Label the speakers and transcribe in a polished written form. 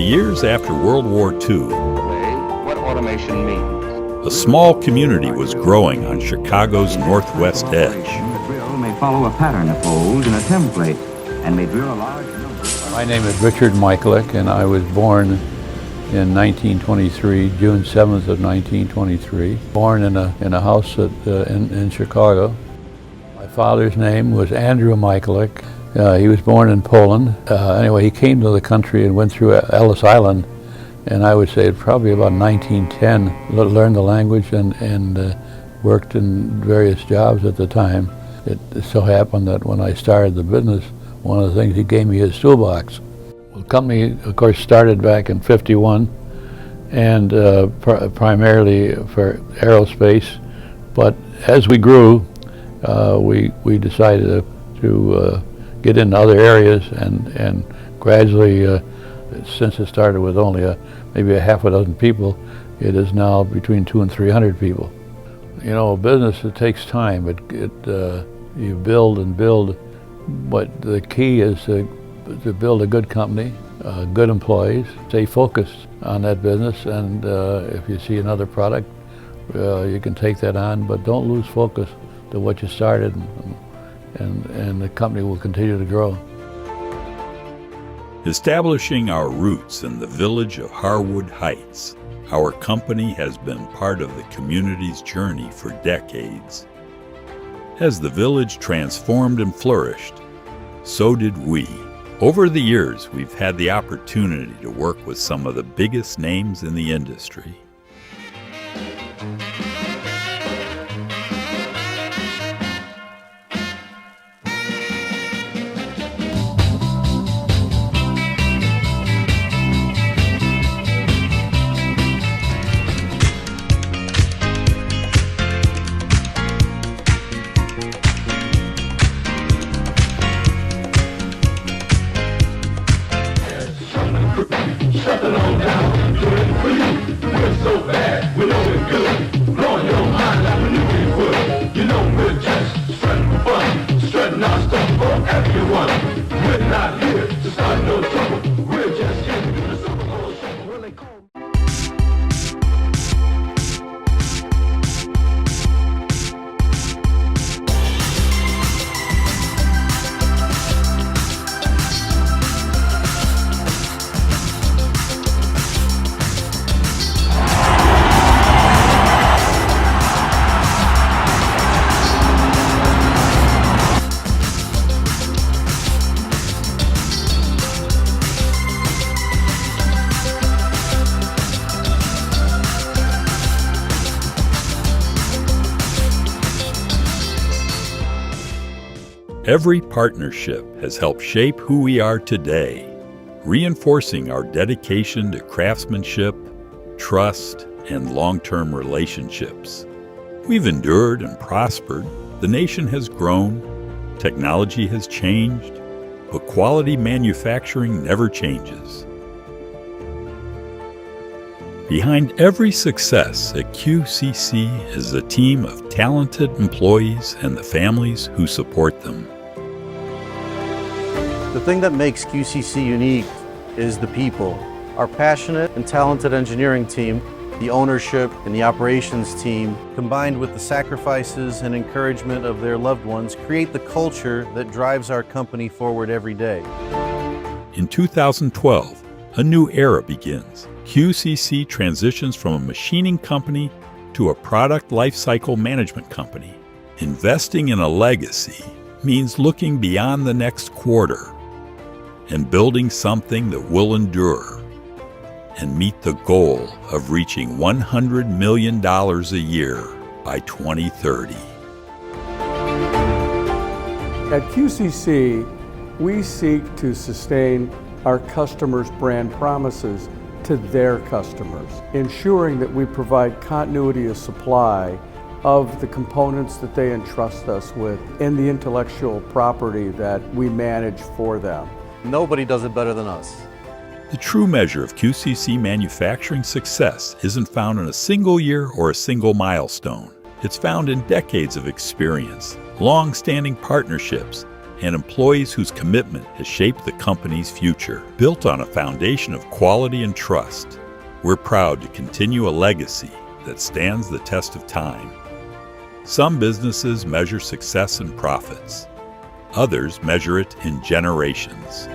Speaker 1: years after World War II,
Speaker 2: What automation means.
Speaker 1: a small community was growing on Chicago's northwest edge.
Speaker 3: The drill may follow a pattern of holes in a template and may drill a large number.
Speaker 4: My name is Richard Michaelick, and I was born in 1923, June 7th of 1923. Born in a house in Chicago. My father's name was Andrew Michaelick. He was born in Poland. Anyway, he came to the country and went through Ellis Island, and I would say probably about 1910, learned the language and worked in various jobs at the time. It so happened that when I started the business, one of the things he gave me his toolbox. Well, the company, of course, started back in '51, and primarily for aerospace. But as we grew, we decided to get into other areas, and gradually, since it started with only maybe a half a dozen people, it is now between 200 and 300 people. You know, business, it takes time. You build and build, but the key is to build a good company, good employees, stay focused on that business, and if you see another product, you can take that on, but don't lose focus to what you started, and the company will continue to grow.
Speaker 1: Establishing our roots in the village of Harwood Heights, our company has been part of the community's journey for decades. As the village transformed and flourished, so did we. Over the years, we've had the opportunity to work with some of the biggest names in the industry.
Speaker 5: Shutting on down, doing for you. We're so bad, we know we're good. Blowing your mind like we knew we would. You know we're just strutting for fun, strutting our stuff for everyone. We're not here to start no trouble. We're just here to do the Super Bowl show. Really cool.
Speaker 1: Every partnership has helped shape who we are today, reinforcing our dedication to craftsmanship, trust, and long-term relationships. We've endured and prospered, the nation has grown, technology has changed, but quality manufacturing never changes. Behind every success at QCC is a team of talented employees and the families who support them.
Speaker 6: The thing that makes QCC unique is the people. Our passionate and talented engineering team, the ownership and the operations team, combined with the sacrifices and encouragement of their loved ones, create the culture that drives our company forward every day.
Speaker 1: In 2012, a new era begins. QCC transitions from a machining company to a product lifecycle management company. Investing in a legacy means looking beyond the next quarter and building something that will endure and meet the goal of reaching $100 million a year by 2030.
Speaker 7: At QCC, we seek to sustain our customers' brand promises to their customers, ensuring that we provide continuity of supply of the components that they entrust us with and the intellectual property that we manage for them.
Speaker 6: Nobody does it better than us.
Speaker 1: The true measure of QCC manufacturing success isn't found in a single year or a single milestone. It's found in decades of experience, long-standing partnerships, and employees whose commitment has shaped the company's future. Built on a foundation of quality and trust, we're proud to continue a legacy that stands the test of time. Some businesses measure success in profits. Others measure it in generations.